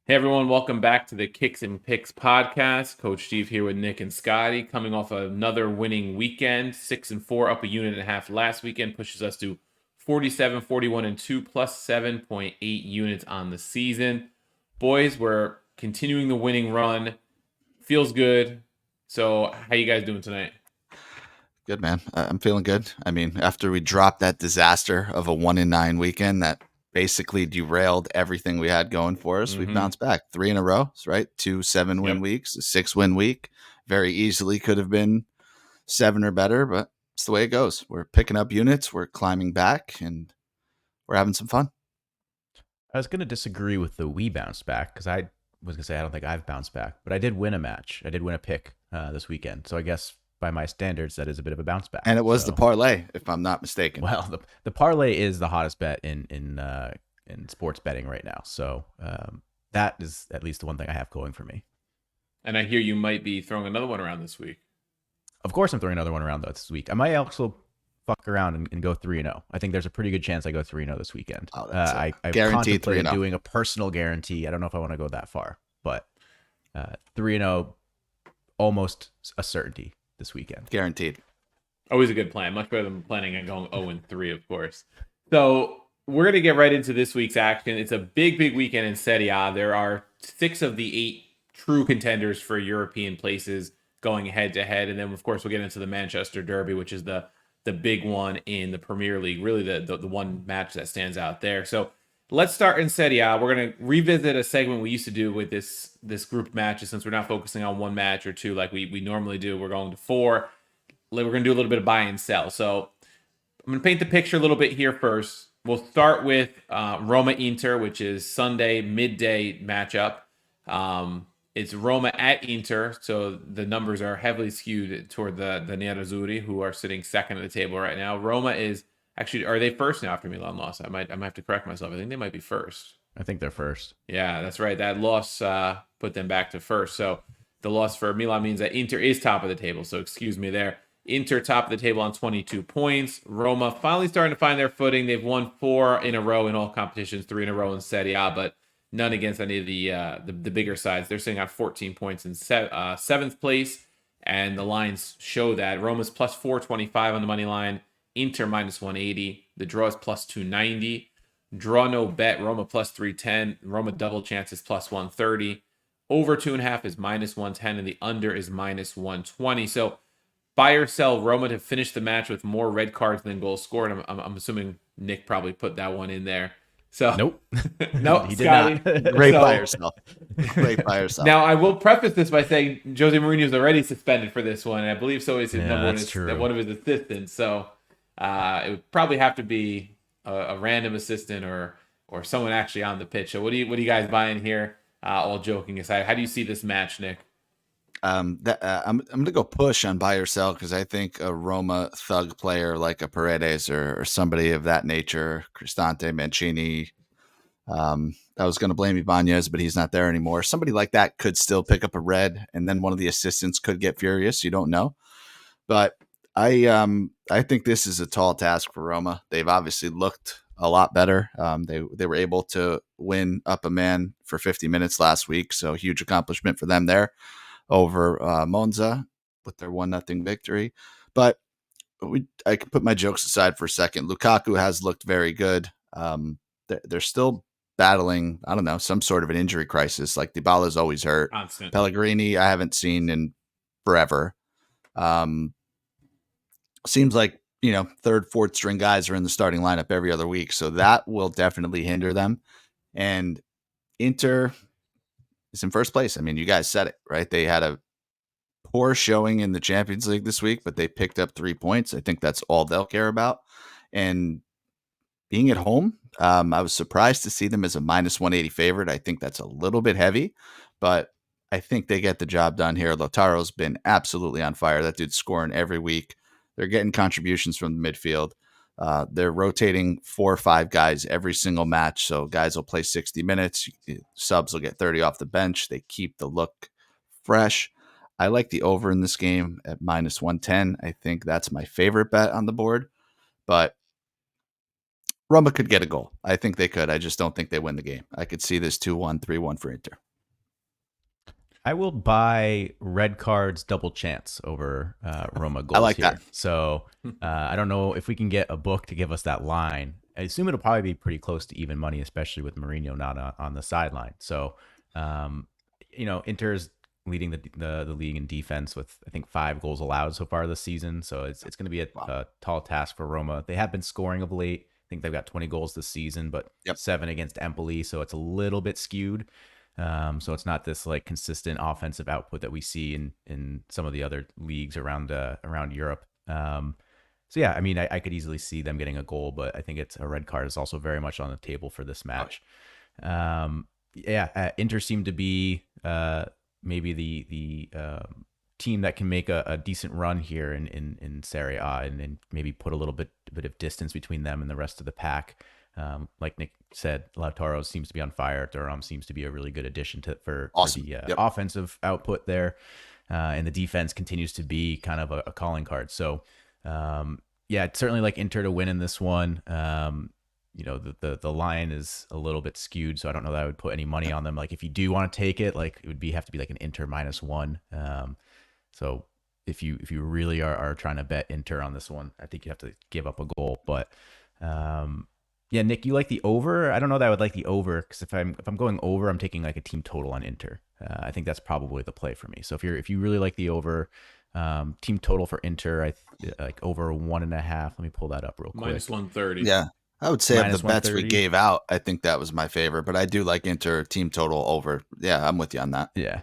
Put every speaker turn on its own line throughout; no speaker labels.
Hey everyone, welcome back to the Kicks and Picks podcast. Coach Steve here with Nick and Scotty, coming off another winning weekend. 6-4, up a unit and a half last weekend, pushes us to 47, 41, and 2, plus 7.8 units on the season. Boys, we're continuing the winning run. Feels good. So, how you guys doing tonight?
Good, man. I'm feeling good. I mean, after we dropped that disaster of a 1-9 weekend that basically derailed everything we had going for us, we've
Mm-hmm.
bounced back three in a row, right? Two 7-win
Yep.
weeks, a 6-win week. Very easily could have been seven or better, but it's the way it goes. We're picking up units, we're climbing back, and we're having some fun.
I was going to disagree with the we bounced back because I was going to say I don't think I've bounced back, but I did win a match. I did win a pick this weekend. So I guess by my standards, that is a bit of a bounce back.
And it was the
So,
parlay, if I'm not mistaken.
well, the parlay is the hottest bet in sports betting right now. So that is at least the one thing I have going for me.
And I hear you might be throwing another one around this week.
Of course, I'm throwing another one around this week. I might also fuck around and go 3-0. I think there's a pretty good chance I go 3-0 this weekend.
Oh, that's a
I've
guaranteed 3
contemplated
0.
doing a personal guarantee. I don't know if I want to go that far, but 3-0, almost a certainty this weekend.
Guaranteed.
Always a good plan. Much better than planning on going 0-3, of course. So we're going to get right into this week's action. It's a big, big weekend in Serie A. There are 6 of the 8 true contenders for European places going head to head. And then, of course, we'll get into the Manchester Derby, which is the big one in the Premier League, really the one match that stands out there. So let's start in Serie A. We're going to revisit a segment we used to do with this group matches, since we're not focusing on one match or two like we normally do. We're going to 4. We're going to do a little bit of buy and sell. So I'm going to paint the picture a little bit here first. We'll start with Roma Inter, which is Sunday midday matchup. It's Roma at Inter, so the numbers are heavily skewed toward the Nerazzurri, who are sitting second at the table right now. Roma is actually, are they first now after Milan lost? I might have to correct myself. I think they might be first.
I think they're first.
Yeah, that's right. That loss put them back to first. So the loss for Milan means that Inter is top of the table. So excuse me there. Inter top of the table on 22 points. Roma finally starting to find their footing. They've won 4 in a row in all competitions, 3 in a row in Serie A, but none against any of the bigger sides. They're sitting on 14 points in seventh place, and the lines show that Roma's plus 425 on the money line, Inter minus 180. The draw is plus 290. Draw no bet, Roma plus 310. Roma double chances plus 130. Over 2.5 is minus 110, and the under is minus 120. So buy or sell Roma to finish the match with more red cards than goals scored. I'm assuming Nick probably put that one in there. So,
Nope.
no,
He did not.
Scotty.
Great by
So,
yourself. Great by yourself.
now I will preface this by saying Jose Mourinho is already suspended for this one, and I believe so is his
Yeah,
number
that's true.
one of his assistants. So it would probably have to be a random assistant or someone actually on the pitch. So what do you guys buying here? All joking aside, how do you see this match, Nick?
I'm going to go push on buy or sell because I think a Roma thug player like a Paredes or somebody of that nature, Cristante, Mancini. I was going to blame Ibanez, but he's not there anymore. Somebody like that could still pick up a red, and then one of the assistants could get furious. You don't know, but I think this is a tall task for Roma. They've obviously looked a lot better. They were able to win up a man for 50 minutes last week, so huge accomplishment for them there over Monza with their 1-0 victory. But I can put my jokes aside for a second. Lukaku has looked very good. They're still battling, I don't know, some sort of an injury crisis. Like Dybala's always hurt.
Constant.
Pellegrini, I haven't seen in forever. Um, Seems like, third, fourth string guys are in the starting lineup every other week. So that will definitely hinder them. And Inter is in first place. I mean, you guys said it, right? They had a poor showing in the Champions League this week, but they picked up 3 points. I think that's all they'll care about. And being at home, I was surprised to see them as a minus 180 favorite. I think that's a little bit heavy, but I think they get the job done here. Lautaro's been absolutely on fire. That dude's scoring every week. They're getting contributions from the midfield. They're rotating 4 or 5 guys every single match. So guys will play 60 minutes. Subs will get 30 off the bench. They keep the look fresh. I like the over in this game at minus 110. I think that's my favorite bet on the board. But Roma could get a goal. I think they could. I just don't think they win the game. I could see this 2-1, 3-1 for Inter.
I will buy red cards double chance over Roma goals
like
here.
that.
So I don't know if we can get a book to give us that line. I assume it'll probably be pretty close to even money, especially with Mourinho not on the sideline. So, Inter's leading the league in defense with, I think, 5 goals allowed so far this season. So it's going to be a tall task for Roma. They have been scoring of late. I think they've got 20 goals this season, but 7 against Empoli. So it's a little bit skewed. So it's not this like consistent offensive output that we see in some of the other leagues around Europe. So yeah, I mean, I could easily see them getting a goal, but I think it's a red card is also very much on the table for this match. Inter seem to be maybe the team that can make a decent run here in Serie A and maybe put a little bit of distance between them and the rest of the pack. Like Nick said, Lautaro seems to be on fire. Thuram seems to be a really good addition for the offensive output there. And the defense continues to be kind of a calling card. So, I'd certainly like Inter to win in this one. The line is a little bit skewed, so I don't know that I would put any money on them. Like if you do want to take it, like it would have to be like an Inter -1. So if you really are trying to bet Inter on this one, I think you have to give up a goal. But Nick, you like the over? I don't know that I would like the over because if I'm going over, I'm taking like a team total on Inter. I think that's probably the play for me. So if you really like the over, team total for Inter, I like over 1.5. Let me pull that up real quick.
-130.
Yeah, I would say of the bets we
130.
gave out, I think that was my favorite. But I do like Inter team total over. Yeah, I'm with you on that.
Yeah.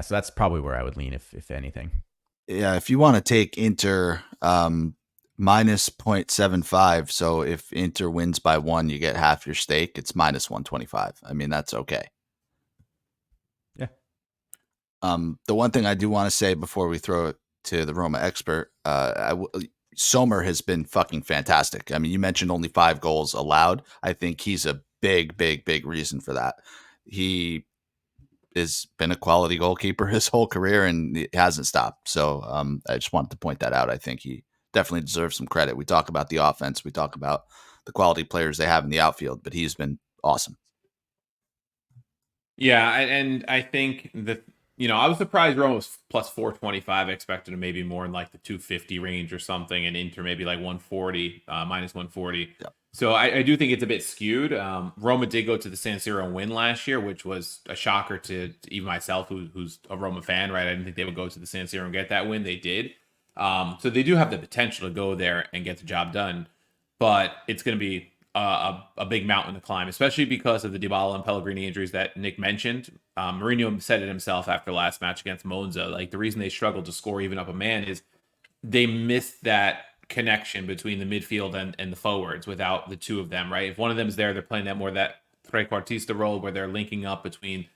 So that's probably where I would lean if anything.
Yeah, if you want to take Inter minus 0.75, so if Inter wins by 1, you get half your stake. It's -125. I mean, that's okay.
Yeah.
The one thing I do want to say before we throw it to the Roma expert, Sommer has been fucking fantastic. I mean, you mentioned only 5 goals allowed. I think he's a big reason for that. He has been a quality goalkeeper his whole career and it hasn't stopped. So I just wanted to point that out. I think he definitely deserves some credit. We talk about the offense. We talk about the quality players they have in the outfield, but he's been awesome.
Yeah, and I think that, I was surprised Roma was plus 425. I expected him maybe more in like the 250 range or something, and Inter maybe like 140, -140.
Yep.
So I do think it's a bit skewed. Roma did go to the San Siro and win last year, which was a shocker to even myself, who's a Roma fan, right? I didn't think they would go to the San Siro and get that win. They did. So they do have the potential to go there and get the job done, but it's going to be a big mountain to climb, especially because of the Dybala and Pellegrini injuries that Nick mentioned. Mourinho said it himself after last match against Monza. Like the reason they struggled to score even up a man is they missed that connection between the midfield and the forwards without the two of them, right? If one of them is there, they're playing that trequartista role where they're linking up between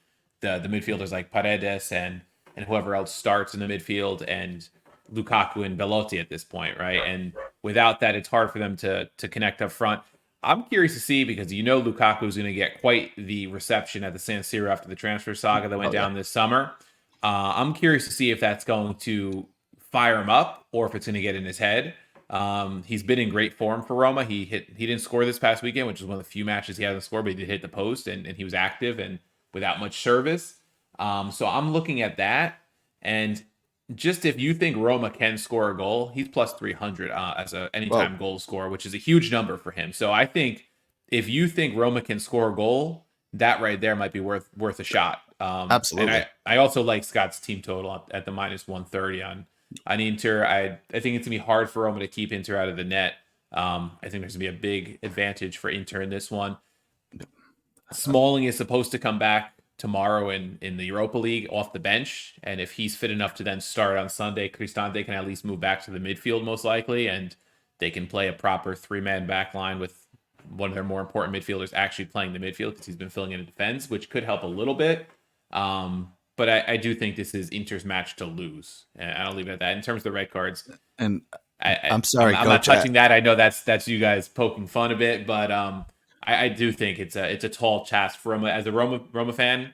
the midfielders like Paredes and whoever else starts in the midfield and Lukaku and Belotti at this point, right? And without that, it's hard for them to connect up front. I'm curious to see because Lukaku is going to get quite the reception at the San Siro after the transfer saga that went down this summer. I'm curious to see if that's going to fire him up or if it's going to get in his head. He's been in great form for Roma. He didn't score this past weekend, which is one of the few matches he hasn't scored, but he did hit the post and he was active and without much service. So I'm looking at that. And just if you think Roma can score a goal, he's plus 300 as a anytime goal scorer, which is a huge number for him. So I think if you think Roma can score a goal, that right there might be worth a shot.
Absolutely.
And I also like Scott's team total at the -130 on Inter. I think it's gonna be hard for Roma to keep Inter out of the net. I think there's gonna be a big advantage for Inter in this one. Smalling is supposed to come back tomorrow in the Europa League off the bench, and if he's fit enough to then start on Sunday, Cristante can at least move back to the midfield most likely, and they can play a proper 3-man back line with one of their more important midfielders actually playing the midfield because he's been filling in the defense, which could help a little bit. But I do think this is Inter's match to lose, and I'll leave it at that. In terms of the red cards,
and I'm sorry,
I'm not touching that. I know that's you guys poking fun a bit, but I do think it's a tall task for Roma. As a Roma fan,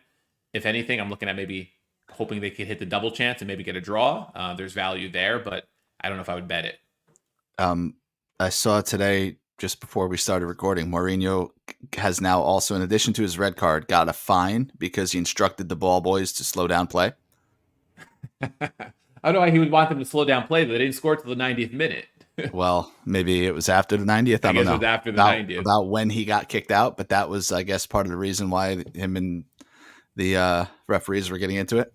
if anything, I'm looking at maybe hoping they could hit the double chance and maybe get a draw. There's value there, but I don't know if I would bet it.
I saw today just before we started recording, Mourinho has now also, in addition to his red card, got a fine because he instructed the ball boys to slow down play.
I don't know why he would want them to slow down play, but they didn't score till the 90th minute.
Well, maybe it was after the 90th. I don't
guess
know.
it was after the
about,
90th.
About when he got kicked out, but that was, I guess, part of the reason why him and the referees were getting into it.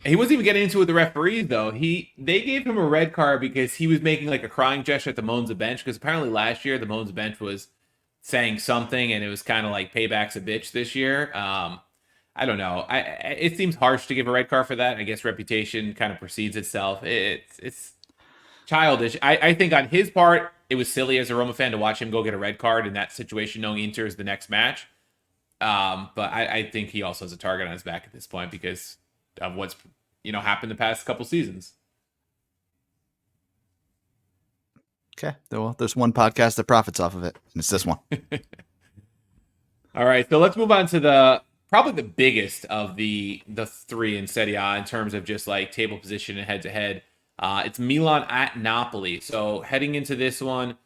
He wasn't even getting into it with the referees, though. They gave him a red card because he was making like a crying gesture at the Monza bench, because apparently last year the Monza bench was saying something, and it was kind of like payback's a bitch this year. I don't know. It seems harsh to give a red card for that. I guess reputation kind of precedes itself. It's childish. I think on his part, it was silly as a Roma fan to watch him go get a red card in that situation, knowing Inter is the next match. But I think he also has a target on his back at this point because of what's happened the past couple seasons.
Okay, well, there's one podcast that profits off of it, and it's this one.
All right, so let's move on to probably the biggest of the three in Serie A in terms of just like table position and head to head. It's Milan at Napoli. So heading into this one,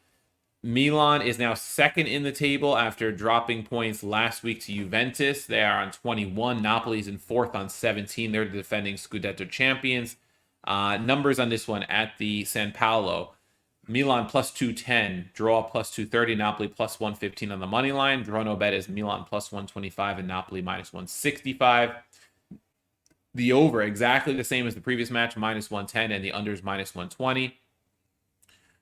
Milan is now second in the table after dropping points last week to Juventus. They are on 21. Napoli's in fourth on 17. They're the defending Scudetto champions. Numbers on this one at the San Paolo. Milan plus 210, draw plus 230, Napoli plus 115 on the money line. Draw no bet is Milan plus 125 and Napoli minus 165. The over, exactly the same as the previous match, minus 110, and the unders minus 120.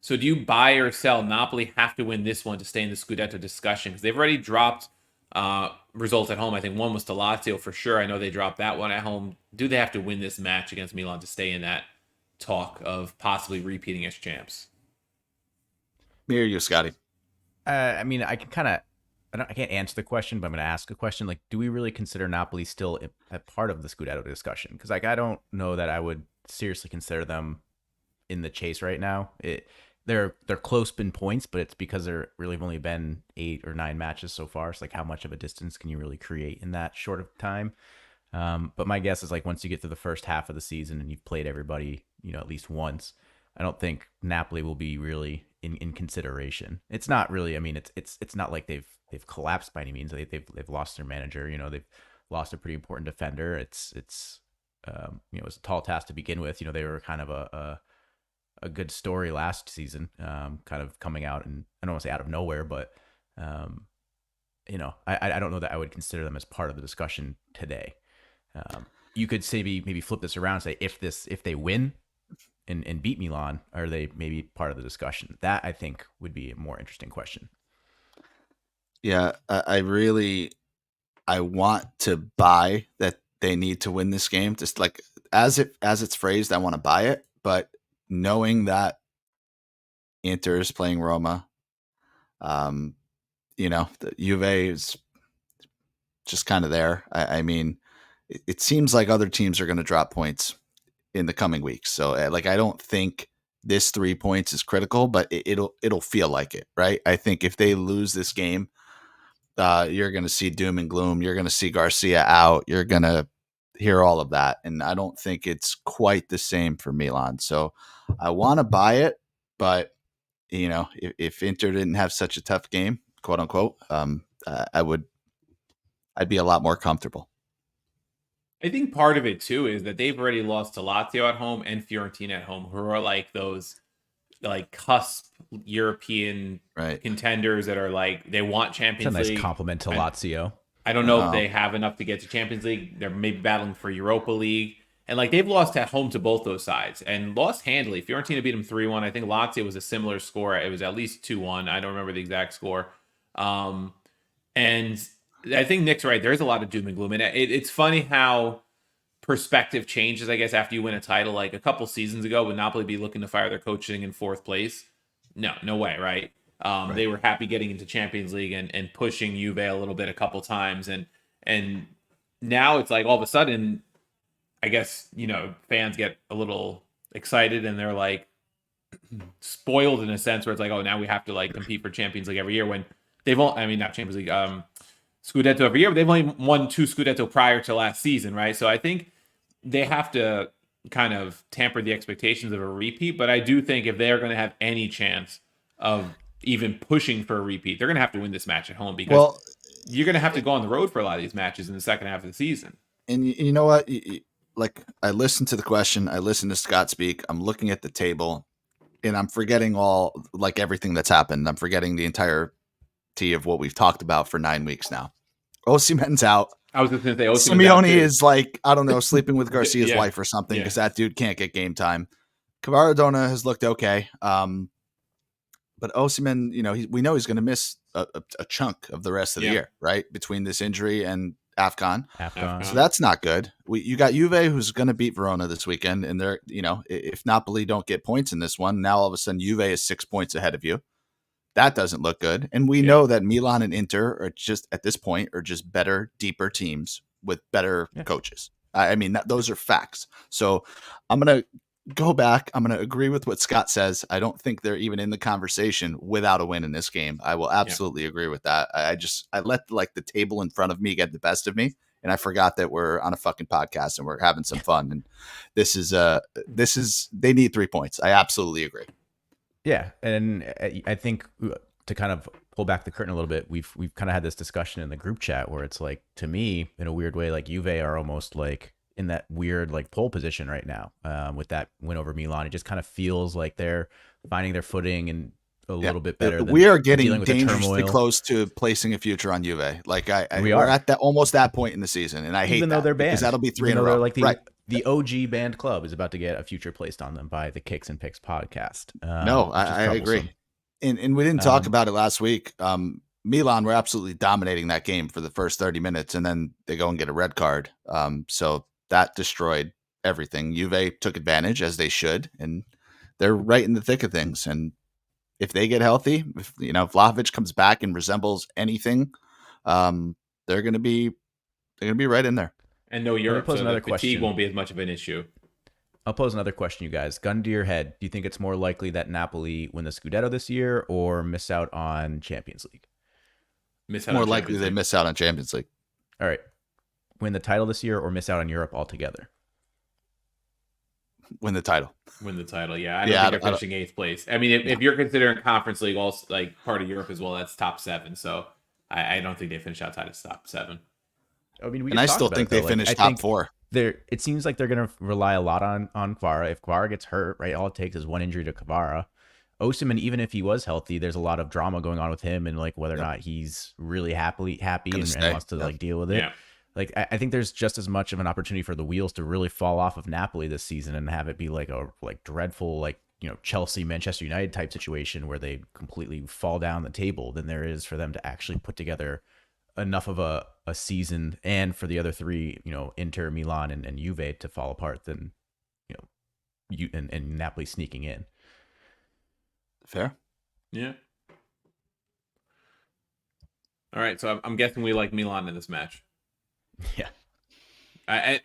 So do you buy or sell? Napoli have to win this one to stay in the Scudetto discussion because they've already dropped results at home. I think one was to Lazio for sure. I know they dropped that one at home. Do they have to win this match against Milan to stay in that talk of possibly repeating as champs?
Me or you, Scotty?
I mean, I can't answer the question, but I'm going to ask a question. Like, do we really consider Napoli still a part of the Scudetto discussion? Because like, I don't know that I would seriously consider them in the chase right now. They're close in points, but it's because there really have only been 8 or 9 matches so far. So like, how much of a distance can you really create in that short of time? But my guess is like once you get to the first half of the season and you've played everybody, at least once, I don't think Napoli will be really in consideration. It's not really. I mean, it's not like they've collapsed by any means. They've lost their manager. They've lost a pretty important defender. It was a tall task to begin with. They were kind of a good story last season, kind of coming out, and I don't want to say out of nowhere, but I don't know that I would consider them as part of the discussion today. You could say maybe flip this around and say if they win and beat Milan, are they maybe part of the discussion? That I think would be a more interesting question.
Yeah, I want to buy that they need to win this game. Just like as it's phrased, I want to buy it, but knowing that Inter is playing Roma, the Juve is just kind of there. I mean, it seems like other teams are going to drop points in the coming weeks. So I don't think this 3 points is critical, but it'll feel like it, right? I think if they lose this game, you're going to see doom and gloom. You're going to see Garcia out. You're going to hear all of that. And I don't think it's quite the same for Milan. So I want to buy it, but if Inter didn't have such a tough game, quote unquote, I'd be a lot more comfortable.
I think part of it too is that they've already lost to Lazio at home and Fiorentina at home, who are like those like cusp European contenders that are like they want Champions League.
It's a nice compliment to Lazio.
I don't know if they have enough to get to Champions League. They're maybe battling for Europa League. And like they've lost at home to both those sides and lost handily. Fiorentina beat them 3-1. I think Lazio was a similar score. It was at least 2-1. I don't remember the exact score. And I think Nick's right. There's a lot of doom and gloom. And it's funny how perspective changes, I guess, after you win a title. Like a couple seasons ago, would Napoli be looking to fire their coach sitting in 4th place? No way, right? They were happy getting into Champions League and pushing Juve a little bit a couple times. And now it's like all of a sudden, I guess, fans get a little excited and they're like spoiled in a sense where it's like, oh, now we have to like compete for Champions League every year when they've only, not Champions League, Scudetto every year, but they've only won 2 Scudetto prior to last season, right? So I think they have to kind of tamper the expectations of a repeat, but I do think if they're going to have any chance of even pushing for a repeat. They're going to have to win this match at home because
Well,
you're going to have to go on the road for a lot of these matches in the second half of the season.
and you know what? Like, I listened to the question, I listened to Scott speak. I'm looking at the table, and I'm forgetting everything that's happened. I'm forgetting the entirety of what we've talked about for 9 weeks now. Osimhen's out.
I was just going to say
Simeone is like, I don't know, sleeping with Garcia's
Yeah.
wife or something because
Yeah.
that dude can't get game time. Kvaradona has looked okay. But Osimhen, we know he's going to miss a chunk of the rest of the year, right? Between this injury and AFCON. So that's not good. You got Juve, who's going to beat Verona this weekend. And they're, if Napoli don't get points in this one, now all of a sudden Juve is 6 points ahead of you. That doesn't look good. And we know that Milan and Inter are just, at this point, are just better, deeper teams with better coaches. I mean, those are facts. So I'm going to go back. I'm going to agree with what Scott says. I don't think they're even in the conversation without a win in this game. I will absolutely agree with that. I let the table in front of me get the best of me. And I forgot that we're on a fucking podcast and we're having some fun. And this is they need 3 points. I absolutely agree.
Yeah, and I think to kind of pull back the curtain a little bit, we've kind of had this discussion in the group chat where it's like, to me, in a weird way, like Juve are almost like in that weird like pole position right now with that win over Milan. It just kind of feels like they're finding their footing and a little bit better.
We are getting dangerously close to placing a future on Juve. Like we're at that almost that point in the season, and I hate
even though they're banned
because that'll be 3 in a row.
Like the OG banned club is about to get a future placed on them by the Kicks and Picks podcast.
I agree. And we didn't talk about it last week. Milan were absolutely dominating that game for the first 30 minutes, and then they go and get a red card. So that destroyed everything. Juve took advantage, as they should, and they're right in the thick of things. And if they get healthy, if Vlahovic comes back and resembles anything, they're going to be right in there.
And no Europe, so the fatigue won't be as much of an issue.
I'll pose another question, you guys. Gun to your head. Do you think it's more likely that Napoli win the Scudetto this year or miss out on Champions League?
More likely they miss out on Champions League.
All right. Win the title this year or miss out on Europe altogether?
Win the title.
Yeah. I don't think they're finishing 8th place. I mean, if you're considering Conference League also like part of Europe as well, that's top 7. So I don't think they finish outside of top 7.
I mean,
and I still think they finish top 4.
It seems like they're going to rely a lot on Kvara. If Kvara gets hurt, right, all it takes is one injury to Kvara. Osimhen, even if he was healthy, there's a lot of drama going on with him and like whether or not he's really happy and wants to like deal with it.
Yeah.
Like I think there's just as much of an opportunity for the wheels to really fall off of Napoli this season and have it be like a dreadful Chelsea, Manchester United type situation where they completely fall down the table than there is for them to actually put together enough of a season and for the other 3, Inter, Milan, and Juve to fall apart than and Napoli sneaking in.
Fair.
Yeah. All right, so I'm guessing we like Milan in this match.
Yeah.
I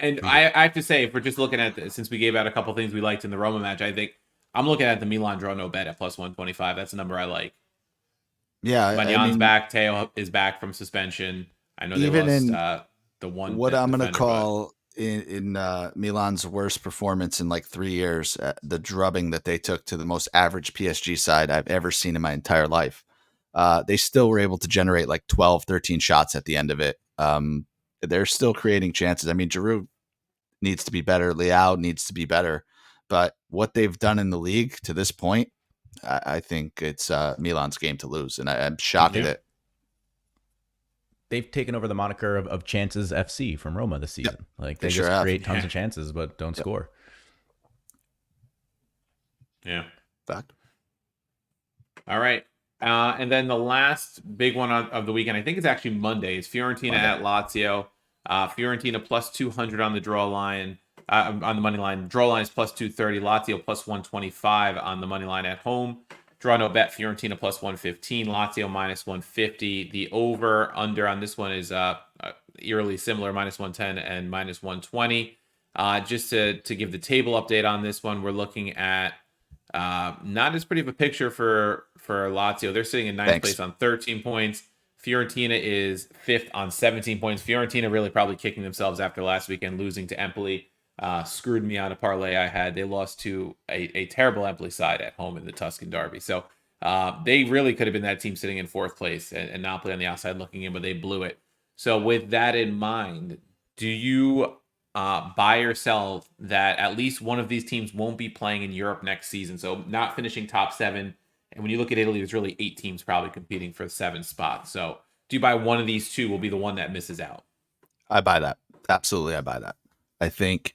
have to say, if we're just looking at this, since we gave out a couple things we liked in the Roma match, I think I'm looking at the Milan draw no bet at plus 125. That's a number I like.
Yeah,
Manyan's back. Teo is back from suspension. I know they lost the one.
What I'm going to call in Milan's worst performance in like 3 years, the drubbing that they took to the most average PSG side I've ever seen in my entire life. They still were able to generate like 12, 13 shots at the end of it. They're still creating chances. I mean, Giroud needs to be better. Leao needs to be better. But what they've done in the league to this point, I think it's Milan's game to lose. And I'm shocked at it.
They've taken over the moniker of Chances FC from Roma this season.
Yep.
Like they just create tons of chances, but don't score.
Yeah.
Fact.
All right. And then the last big one of the weekend, I think it's actually Monday, is Fiorentina at Lazio. Fiorentina plus 200 on the draw line, on the money line. Draw line is plus 230. Lazio plus 125 on the money line at home. Draw no bet, Fiorentina plus 115. Lazio minus 150. The over under on this one is eerily similar, minus 110 and minus 120. Just to give the table update on this one, we're looking at not as pretty of a picture for Lazio. They're sitting in ninth place on 13 points. Fiorentina is 5th on 17 points. Fiorentina really probably kicking themselves after last weekend, losing to Empoli. Screwed me on a parlay I had. They lost to a terrible Empoli side at home in the Tuscan derby. So They really could have been that team sitting in fourth place and Napoli on the outside looking in, but they blew it. So with that in mind, do you buy or sell that at least one of these teams won't be playing in Europe next season? So not finishing top seven. And when you look at Italy, there's really 8 teams probably competing for the 7th spot. So do you buy one of these two will be the one that misses out?
I buy that. Absolutely, I buy that. I think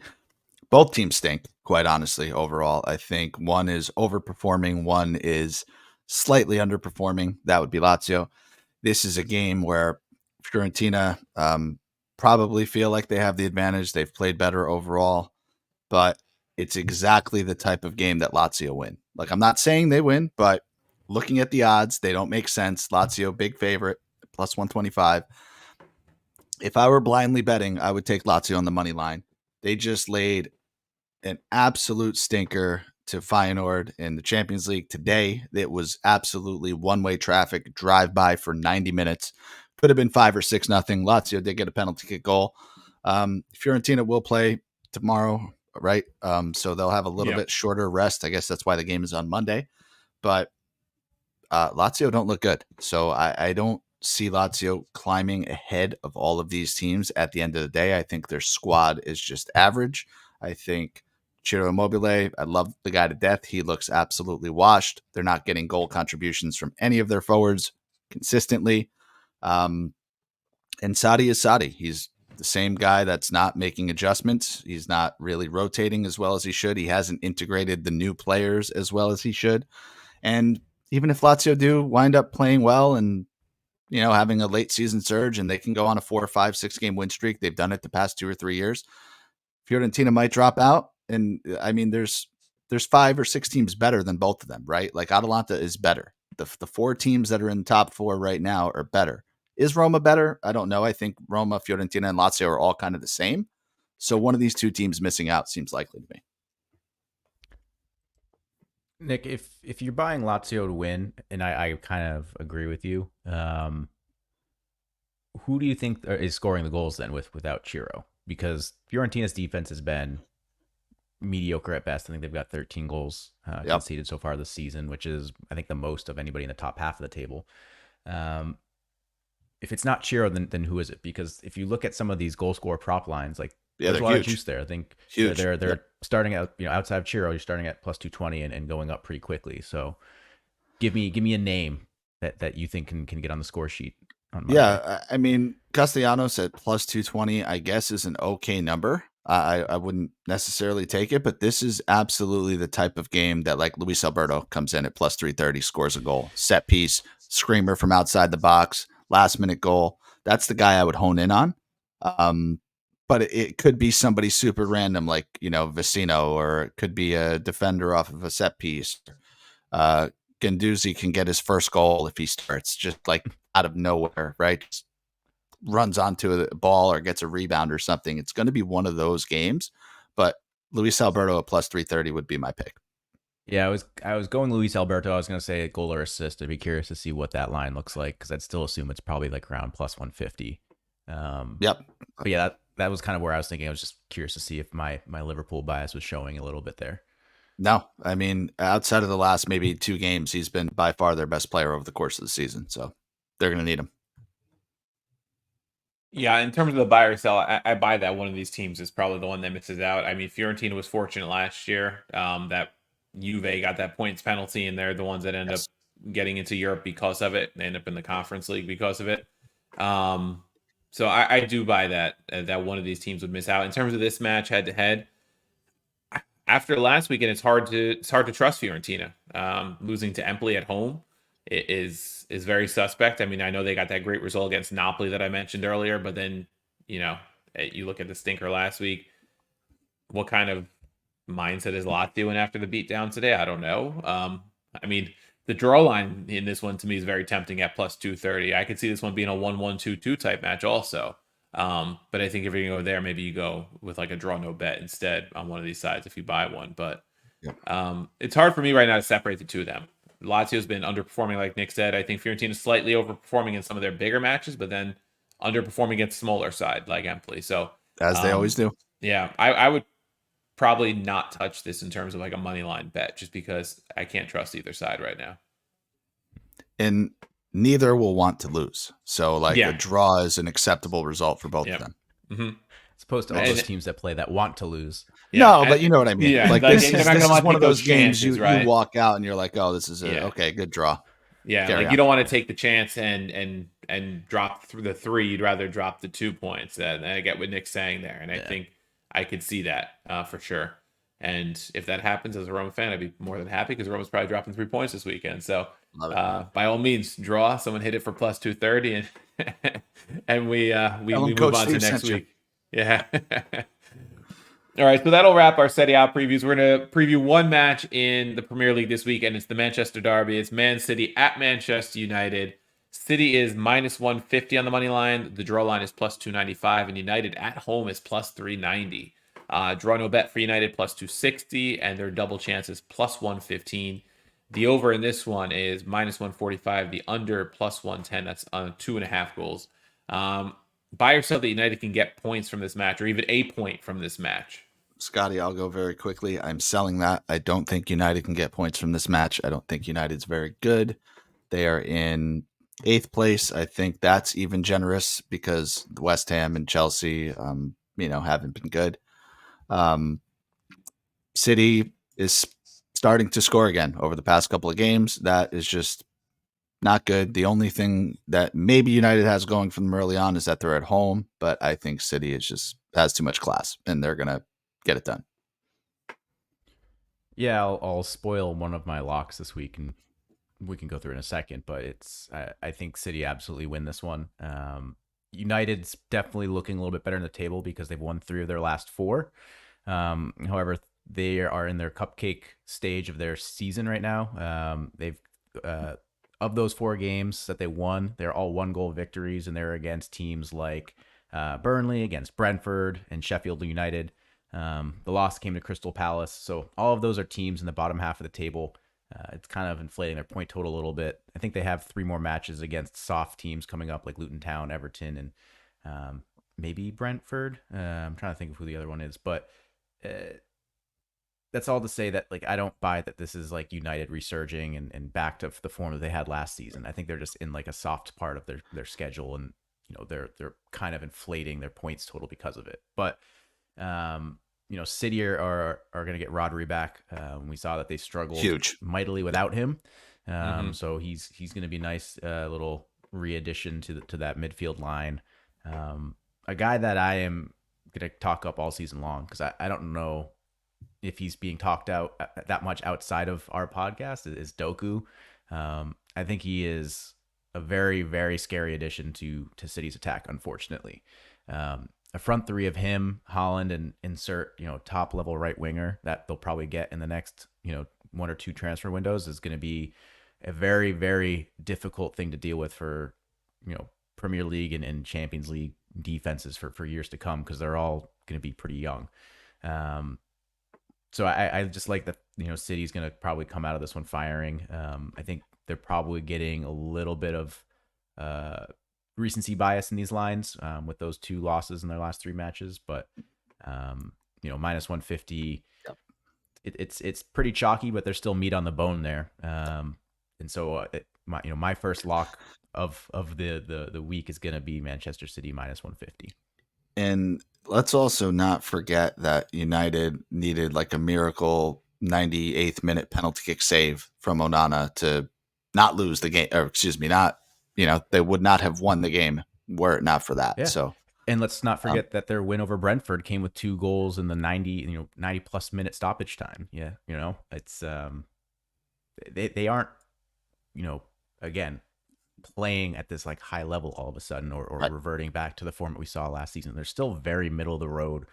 both teams stink, quite honestly, overall. I think one is overperforming, one is slightly underperforming. That would be Lazio. This is a game where Fiorentina probably feel like they have the advantage. They've played better overall, but it's exactly the type of game that Lazio win. Like, I'm not saying they win, but looking at the odds, they don't make sense. Lazio, big favorite, plus 125. If I were blindly betting, I would take Lazio on the money line. They just laid an absolute stinker to Feyenoord in the Champions League today. It was absolutely one-way traffic, drive by for 90 minutes. Could have been 5 or 6 nothing. Lazio did get a penalty kick goal. Fiorentina will play tomorrow, right? So they'll have a little bit shorter rest. I guess that's why the game is on Monday. But Lazio don't look good. So I don't see Lazio climbing ahead of all of these teams at the end of the day. I think their squad is just average. I think Ciro Immobile, I love the guy to death. He looks absolutely washed. They're not getting goal contributions from any of their forwards consistently. And Sadi is Sadi. He's the same guy that's not making adjustments. He's not really rotating as well as he should. He hasn't integrated the new players as well as he should. And even if Lazio do wind up playing well and having a late season surge and they can go on a 4 or 5, 6 game win streak, they've done it the past 2 or 3 years. Fiorentina might drop out, and I mean, there's 5 or 6 teams better than both of them, right? Like Atalanta is better. The 4 teams that are in the top 4 right now are better. Is Roma better? I don't know. I think Roma, Fiorentina, and Lazio are all kind of the same. So one of these 2 teams missing out seems likely to me.
Nick, if you're buying Lazio to win, and I kind of agree with you, who do you think is scoring the goals then without Chiro? Because Fiorentina's defense has been mediocre at best. I think they've got 13 goals conceded so far this season, which is, I think, the most of anybody in the top half of the table. If it's not Chiro, then who is it? Because if you look at some of these goal score prop lines, like there's a lot of juice there. I think huge. They're starting out, outside of Chiro, you're starting at plus 220 and going up pretty quickly. So give me a name that you think can get on the score sheet on Monday.
Yeah, I mean, Castellanos at plus 220, I guess, is an okay number. I wouldn't necessarily take it, but this is absolutely the type of game that, like, Luis Alberto comes in at plus 330, scores a goal, set piece, screamer from outside the box, last minute goal. That's the guy I would hone in on. But it could be somebody super random, like, Vecino, or it could be a defender off of a set piece. Guendouzi can get his first goal if he starts just like out of nowhere, right? Just runs onto a ball or gets a rebound or something. It's going to be one of those games, but Luis Alberto at plus 330 would be my pick.
Yeah, I was going Luis Alberto. I was going to say a goal or assist. I'd be curious to see what that line looks like because I'd still assume it's probably like around plus 150.
Yep.
But yeah, that was kind of where I was thinking. I was just curious to see if my Liverpool bias was showing a little bit there.
No, I mean, outside of the last maybe 2 games, he's been by far their best player over the course of the season. So they're going to need him.
Yeah, in terms of the buy or sell, I buy that one of these teams is probably the one that misses out. I mean, Fiorentina was fortunate last year that Juve got that points penalty, and they're the ones that end up getting into Europe because of it. They end up in the Conference League because of it. So I do buy that one of these teams would miss out. In terms of this match head to head, after last weekend, it's hard to trust Fiorentina. Losing to Empoli at home is very suspect. I mean, I know they got that great result against Napoli that I mentioned earlier, but then you look at the stinker last week. What kind of mindset is Lazio in after the beatdown today? I don't know. I mean, the draw line in this one to me is very tempting at plus 230. I could see this one being a 1-1, 2-2 type match also. But I think if you're gonna go there, maybe you go with like a draw no bet instead on one of these sides if you buy one. But it's hard for me right now to separate the two of them. Lazio's been underperforming, like Nick said. I think Fiorentina's slightly overperforming in some of their bigger matches, but then underperforming against smaller side like Empoli. So
as they always do.
Yeah, I would probably not touch this in terms of like a money line bet, just because I can't trust either side right now.
and neither will want to lose. So like a
Yeah.
draw is an acceptable result for both of
Yep.
them.
Mm-hmm.
As opposed to all those teams that play that want to lose.
Yeah.
No, but you know what I mean.
Yeah.
Like
Like
this
they're
is
not gonna want to
one
take
of those
those
games
chances,
you
right?
walk out and you're like, oh, this is
Yeah.
okay, good draw.
Yeah,
Carry
like
on.
you don't want to take the chance and drop through the 3. You'd rather drop the 2 points. And I get what Nick's saying there, and I think I could see that for sure. And if that happens as a Roma fan, I'd be more than happy because Roma's probably dropping 3 points this weekend. So by all means, draw. Someone hit it for plus 230, and and we move on to next week. Yeah. All right, so that'll wrap our Serie A previews. We're going to preview one match in the Premier League this week, and it's the Manchester Derby. It's Man City at Manchester United. City is minus 150 on the money line. The draw line is plus 295, and United at home is plus 390. Draw no bet for United plus 260, and their double chances plus 115. The over in this one is minus 145. The under plus 110. That's on 2.5 goals. Buy or sell that United can get points from this match, or even a point from this match.
Scotty, I'll go very quickly. I'm selling that. I don't think United can get points from this match. I don't think United's very good. They are in 8th place. I think that's even generous because West Ham and Chelsea, haven't been good. City is starting to score again over the past couple of games. That is just not good. The only thing that maybe United has going from them early on is that they're at home, but I think City has too much class, and they're going to get it done.
Yeah, I'll spoil one of my locks this week, and we can go through in a second. But I think City absolutely win this one. United's definitely looking a little bit better in the table because they've won 3 of their last 4. However, they are in their cupcake stage of their season right now. They've of those 4 games that they won, they're all 1-goal victories, and they're against teams like Burnley, against Brentford, and Sheffield United. The loss came to Crystal Palace. So all of those are teams in the bottom half of the table. It's kind of inflating their point total a little bit. I think they have 3 more matches against soft teams coming up, like Luton Town, Everton, and maybe Brentford. I'm trying to think of who the other one is, but that's all to say that like I don't buy that this is like United resurging and back to the form that they had last season. I think they're just in like a soft part of their schedule, and they're kind of inflating their points total because of it. But City are going to get Rodri back. We saw that they struggled mightily without him. So he's going to be a nice little re-addition to that midfield line. A guy that I am going to talk up all season long because I don't know if he's being talked out that much outside of our podcast is Doku. I think he is a very, very scary addition to City's attack, unfortunately. A front 3 of him, Holland, and insert, top level right winger that they'll probably get in the next, 1 or 2 transfer windows is going to be a very, very difficult thing to deal with for, Premier League and Champions League defenses for years to come because they're all going to be pretty young. So I just like that, City's going to probably come out of this one firing. I think they're probably getting a little bit of recency bias in these lines with those 2 losses in their last 3 matches, but minus 150, it's pretty chalky, but there's still meat on the bone there. And so my first lock of the week is going to be Manchester City minus 150.
And let's also not forget that United needed like a miracle 98th minute penalty kick save from Onana to not lose the game, or excuse me, they would not have won the game were it not for that.
Yeah.
So,
and let's not forget that their win over Brentford came with 2 goals in the 90 plus minute stoppage time. Yeah. It's, they aren't, again, playing at this like high level all of a sudden or
right.
reverting back to the format we saw last season. They're still very middle of the road.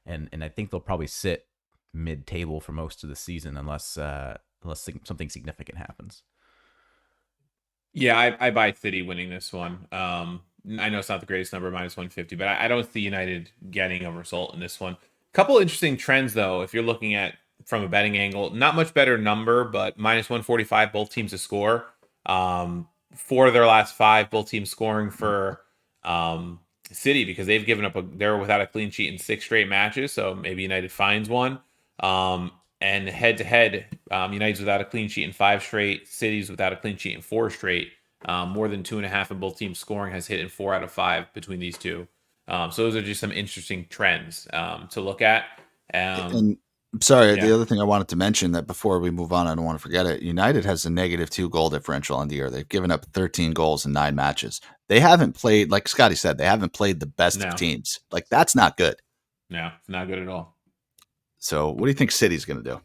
And I think they'll probably sit mid table for most of the season unless something significant happens.
Yeah, I buy City winning this one. I know it's not the greatest number, minus 150, but I don't see United getting a result in this one. Couple interesting trends, though, if you're looking at from a betting angle. Not much better number, but minus 145, both teams to score. 4 of their last 5, both teams scoring for City because they've given up they're without a clean sheet in 6 straight matches, so maybe United finds one. And head to head, United's without a clean sheet in 5 straight. City's without a clean sheet in 4 straight. More than 2.5 in both teams scoring has hit in 4 out of 5 between these two. So those are just some interesting trends to look at.
And I'm sorry,
Yeah.
the other thing I wanted to mention that before we move on, I don't want to forget it. United has a -2 goal differential on the year. They've given up 13 goals in 9 matches. They haven't played, like Scotty said, they haven't played the best of
No,
teams. Like, that's not good.
no, it's not good at all.
So what do you think City's going to do?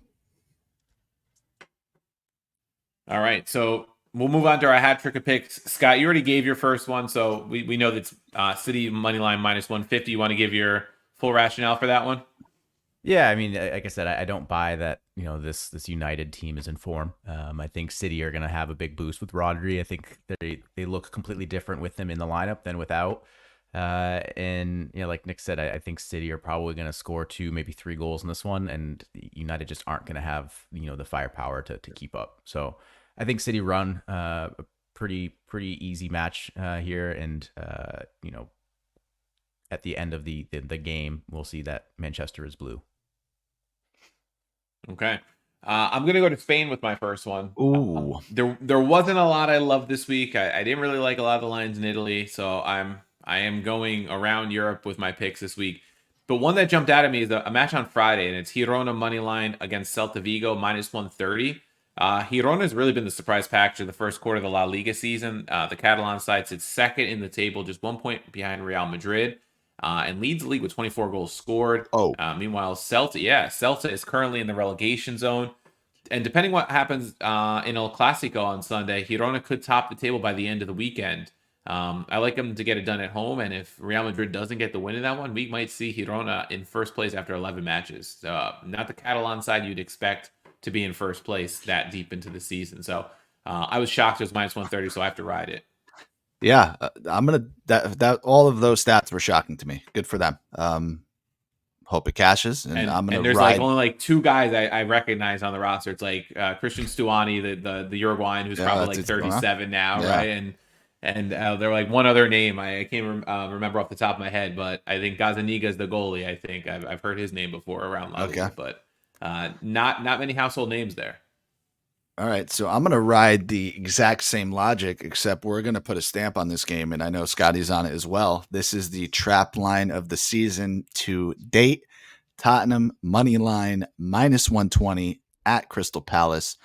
All right, so we'll move on to our hat trick of picks. Scott, you already gave your first one, so we know that's City money line -150. You want to give your full rationale for that one?
Yeah, I mean, like I said, I don't buy that. This United team is in form. I think City are going to have a big boost with Rodri. I think they look completely different with him in the lineup than without. And like Nick said, I think City are probably going to score 2, maybe 3 goals in this one, and United just aren't going to have the firepower to keep up. So I think City run a pretty easy match here, and at the end of the game, we'll see that Manchester is blue.
Okay. I'm gonna go to Spain with my first one.
Ooh.
There wasn't a lot I loved this week. I didn't really like a lot of the lines in Italy, so I am going around Europe with my picks this week. But one that jumped out at me is a match on Friday, and it's Girona money line against Celta Vigo -130. Girona has really been the surprise package of the first quarter of the La Liga season. The Catalan side sits second in the table, just 1 point behind Real Madrid, and leads the league with 24 goals scored.
Oh,
Meanwhile, Celta is currently in the relegation zone. And depending what happens in El Clasico on Sunday, Girona could top the table by the end of the weekend. I like them to get it done at home, and if Real Madrid doesn't get the win in that one, we might see Girona in first place after 11 matches. Not the Catalan side you'd expect to be in first place that deep into the season. So I was shocked it was -130, so I have to ride it.
yeah. I'm gonna that all of those stats were shocking to me. Good for them. Hope it cashes, and I'm gonna
And there's
ride.
like only like 2 guys I recognize on the roster. It's like Christian Stuani, the Uruguayan, who's
Yeah,
probably
that's
like
what's going on.
37 now,
Yeah.
right? And they're like one other name I can't remember off the top of my head, but I think Gazaniga is the goalie. I think I've heard his name before around La Liga,
Okay.
but not many household names there.
All right, so I'm going to ride the exact same logic, except we're going to put a stamp on this game, and I know Scotty's on it as well. This is the trap line of the season to date. Tottenham money line -120 at Crystal Palace.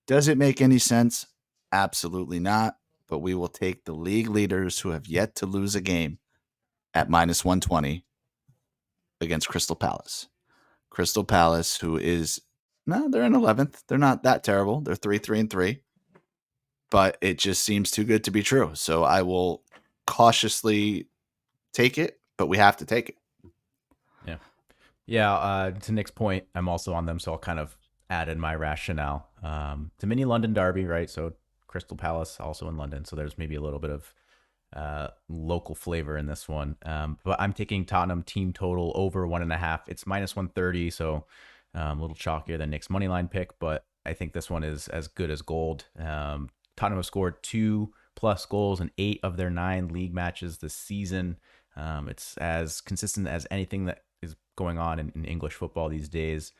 Does it make any sense? Absolutely not. But we will take the league leaders who have yet to lose a game at -120 against Crystal Palace. Crystal Palace, who is no, they're in 11th. They're not that terrible. They're 3-3-3, but it just seems too good to be true. So I will cautiously take it, but we have to take it.
Yeah. To Nick's point, I'm also on them, so I'll kind of add in my rationale. It's a mini London derby, right? So Crystal Palace also in London, so there's maybe a little bit of local flavor in this one. But I'm taking Tottenham team total over 1.5. It's -130, so a little chalkier than Nick's money line pick, but I think this one is as good as gold. Tottenham have scored 2+ goals in 8 of their 9 league matches this season. It's as consistent as anything that is going on in English football these days.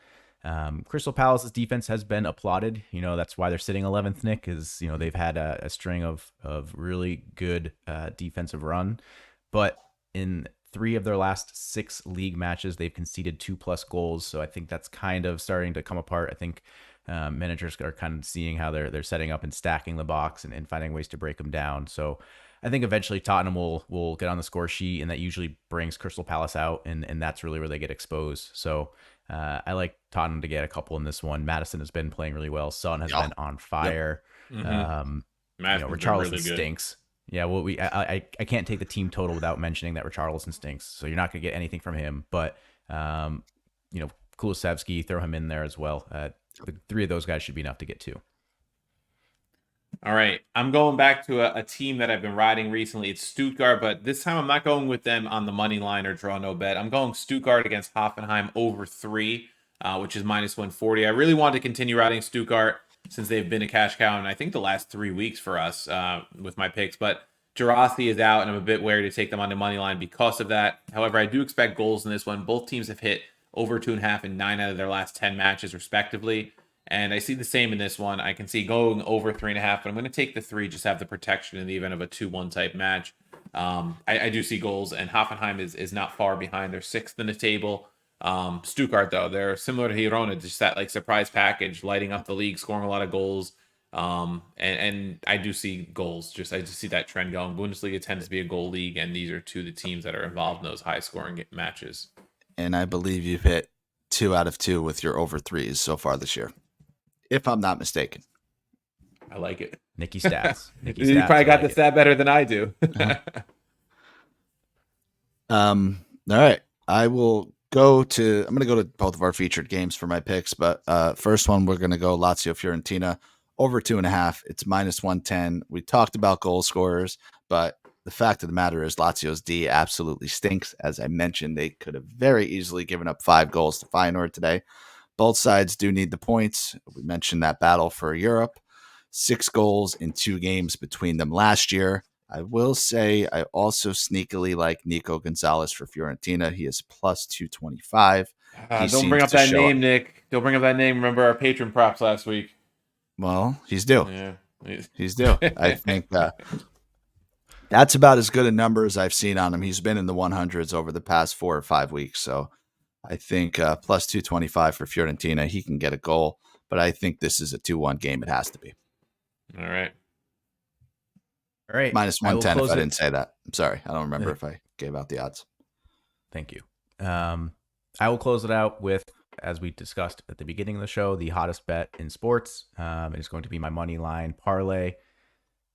Crystal Palace's defense has been applauded. That's why they're sitting 11th, Nick, is, they've had a string of really good defensive run. But in 3 of their last 6 league matches, they've conceded 2+ goals. So I think that's kind of starting to come apart. I think managers are kind of seeing how they're setting up and stacking the box and finding ways to break them down. So I think eventually Tottenham will get on the score sheet, and that usually brings Crystal Palace out, and that's really where they get exposed. So I like Tottenham to get a couple in this one. Madison has been playing really well. Son has been on fire.
Yep.
Richarlison
really
stinks. Yeah, well, I can't take the team total without mentioning that Richarlison stinks. So you're not going to get anything from him. But Kulusevski, throw him in there as well. The 3 of those guys should be enough to get 2.
All right, I'm going back to a team that I've been riding recently. It's Stuttgart, but this time I'm not going with them on the money line or draw no bet. I'm going Stuttgart against Hoffenheim over 3, which is -140. I really want to continue riding Stuttgart since they've been a cash cow in I think the last 3 weeks for us with my picks. But Girassi is out, and I'm a bit wary to take them on the money line because of that. However, I do expect goals in this one. Both teams have hit over 2.5 in 9 out of their last 10 matches, respectively. And I see the same in this one. I can see going over 3.5, but I'm going to take the 3, just have the protection in the event of a 2-1 type match. I do see goals, and Hoffenheim is not far behind. They're 6th in the table. Stuttgart, though, they're similar to Girona, just that like surprise package, lighting up the league, scoring a lot of goals. And I do see goals. I just see that trend going. Bundesliga tends to be a goal league, and these are two of the teams that are involved in those high scoring matches.
And I believe you've hit 2 out of 2 with your over 3s so far this year, if I'm not mistaken.
I like it.
Nicky stats.
You probably got the stat better than I do.
All right. I'm going to go to both of our featured games for my picks, but first one, we're going to go Lazio Fiorentina over 2.5. It's -110. We talked about goal scorers, but the fact of the matter is Lazio's D absolutely stinks. As I mentioned, they could have very easily given up 5 goals to Feyenoord today. Both sides do need the points. We mentioned that battle for Europe. 6 goals in 2 games between them last year. I will say I also sneakily like Nico Gonzalez for Fiorentina. He is +225.
Don't bring up that name, Nick. Don't bring up that name. Remember our patron props last week.
Well, he's due.
Yeah.
He's due. I think that's about as good a number as I've seen on him. He's been in the 100s over the past 4 or 5 weeks. So I think +225 for Fiorentina. He can get a goal, but I think this is a 2-1 game. It has to be.
All right.
-110 if I didn't say that. I'm sorry. I don't remember if I gave out the odds.
Thank you. I will close it out with, as we discussed at the beginning of the show, the hottest bet in sports. It is going to be my money line parlay.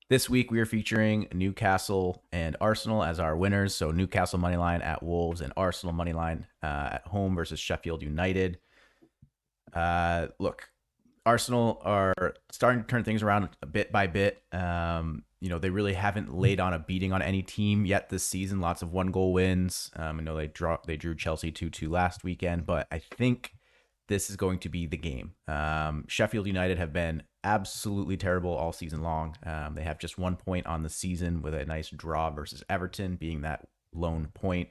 This week we are featuring Newcastle and Arsenal as our winners. So Newcastle money line at Wolves and Arsenal money line at home versus Sheffield United. Look, Arsenal are starting to turn things around bit by bit. They really haven't laid on a beating on any team yet this season. Lots of 1-goal wins. I know they drew Chelsea 2-2 last weekend, but I think this is going to be the game. Sheffield United have been absolutely terrible all season long. They have just 1 point on the season with a nice draw versus Everton being that lone point.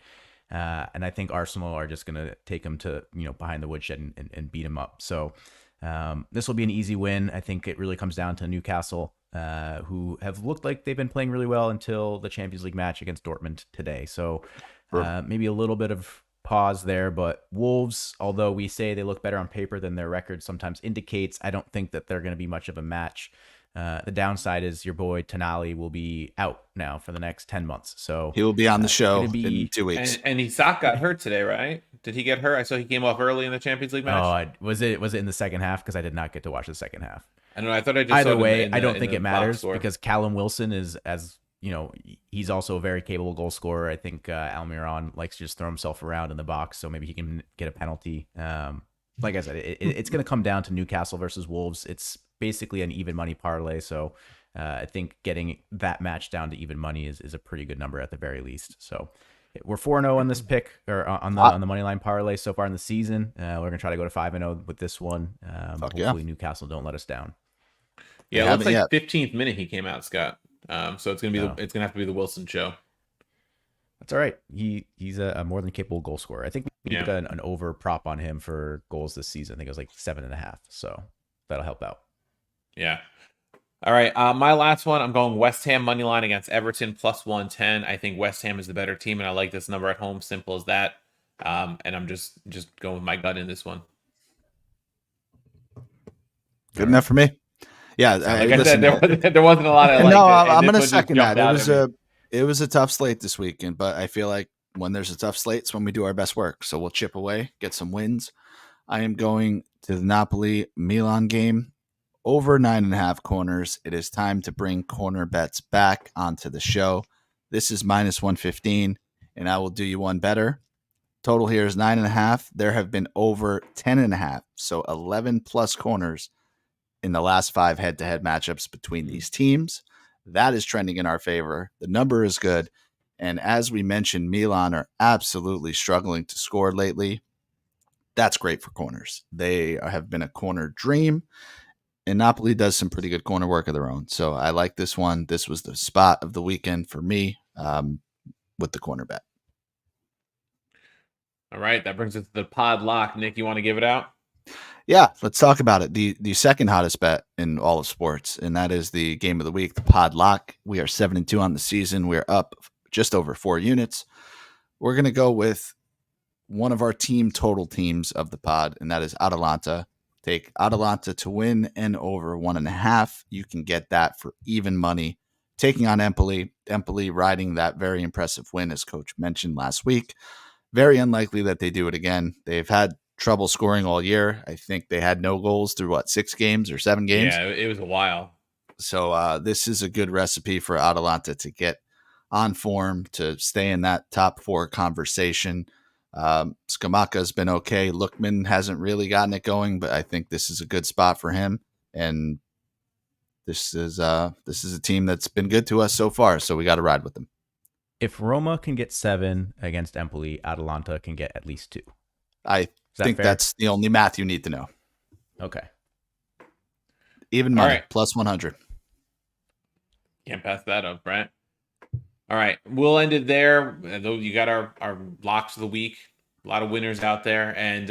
And I think Arsenal are just going to take them to, behind the woodshed and beat them up. So this will be an easy win. I think it really comes down to Newcastle, who have looked like they've been playing really well until the Champions League match against Dortmund today. So maybe a little bit of pause there, but Wolves, although we say they look better on paper than their record sometimes indicates, I don't think that they're going to be much of a match. The downside is your boy Tonali will be out now for the next 10 months. So
he will be on the show in 2 weeks.
And Isak got hurt today, right? Did he get hurt? I saw he came off early in the Champions League match.
Oh, was it in the second half? Because I did not get to watch the second half.
I don't know. I thought I just
either
saw
way. I don't think it matters because Callum Wilson is, as you know, he's also a very capable goal scorer. I think Almiron likes to just throw himself around in the box, so maybe he can get a penalty. Like I said, it's going to come down to Newcastle versus Wolves. It's basically an even money parlay, so I think getting that match down to even money is a pretty good number at the very least. So we're 4-0 on this pick, or on the money line parlay so far in the season. We're going to try to go to 5-0 with this one. Hopefully Newcastle don't let us down.
Yeah, it looks like 15th minute he came out, Scott. So it's gonna be it's gonna have to be the Wilson show.
That's all right. He's a more than capable goal scorer. I think we put an over prop on him for goals this season. I think it was like 7.5. So that'll help out.
Yeah. All right. My last one, I'm going West Ham money line against Everton +110. I think West Ham is the better team, and I like this number at home. Simple as that. And I'm just going with my gut in this one.
Good enough for me. Yeah,
like I said, there wasn't a lot of.
No, I'm going to second that. It was a tough slate this weekend, but I feel like when there's a tough slate, it's when we do our best work. So we'll chip away, get some wins. I am going to the Napoli Milan game over 9.5 corners. It is time to bring corner bets back onto the show. This is -115, and I will do you one better. Total here is 9.5. There have been over 10.5, so 11 plus corners in the last 5 head-to-head matchups between these teams. That is trending in our favor. The number is good. And as we mentioned, Milan are absolutely struggling to score lately. That's great for corners. They have been a corner dream, and Napoli does some pretty good corner work of their own. So I like this one. This was the spot of the weekend for me with the corner bet.
All right, that brings us to the pod lock. Nick, you want to give it out?
Yeah, let's talk about it. The second hottest bet in all of sports, and that is the game of the week, the pod lock. We are 7-2 on the season. We're up just over 4 units. We're going to go with one of our team total teams of the pod, and that is Atalanta. Take Atalanta to win and over 1.5. You can get that for even money. Taking on Empoli. Empoli riding that very impressive win, as Coach mentioned last week. Very unlikely that they do it again. They've had trouble scoring all year. I think they had no goals through 6 games or 7 games.
Yeah, it was a while.
So this is a good recipe for Atalanta to get on form, to stay in that top 4 conversation. Scamacca's been okay. Lookman hasn't really gotten it going, but I think this is a good spot for him. And this is a team that's been good to us so far, so we got to ride with them.
If Roma can get 7 against Empoli, Atalanta can get at least 2.
I think that's the only math you need to know.
Okay.
Even money,
right.
plus 100.
Can't pass that up, right? All right, we'll end it there. You got our locks of the week. A lot of winners out there. And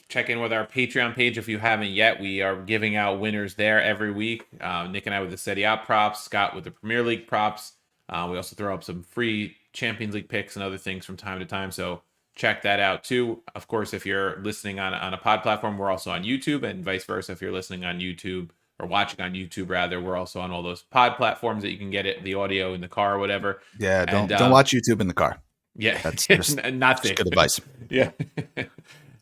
check in with our Patreon page if you haven't yet. We are giving out winners there every week. Nick and I with the Serie A props, Scott with the Premier League props. We also throw up some free Champions League picks and other things from time to time. So check that out too. Of course, if you're listening on a pod platform, we're also on YouTube, and vice versa. If you're listening on YouTube or watching on YouTube, rather, we're also on all those pod platforms that you can get the audio in the car or whatever.
Yeah, don't watch YouTube in the car.
Yeah,
that's just
not safe.
Good advice.
Yeah.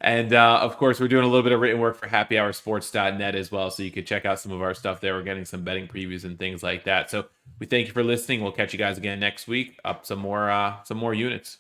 And of course, we're doing a little bit of written work for happyhoursports.net as well. So you could check out some of our stuff there. We're getting some betting previews and things like that. So we thank you for listening. We'll catch you guys again next week. Up some more units.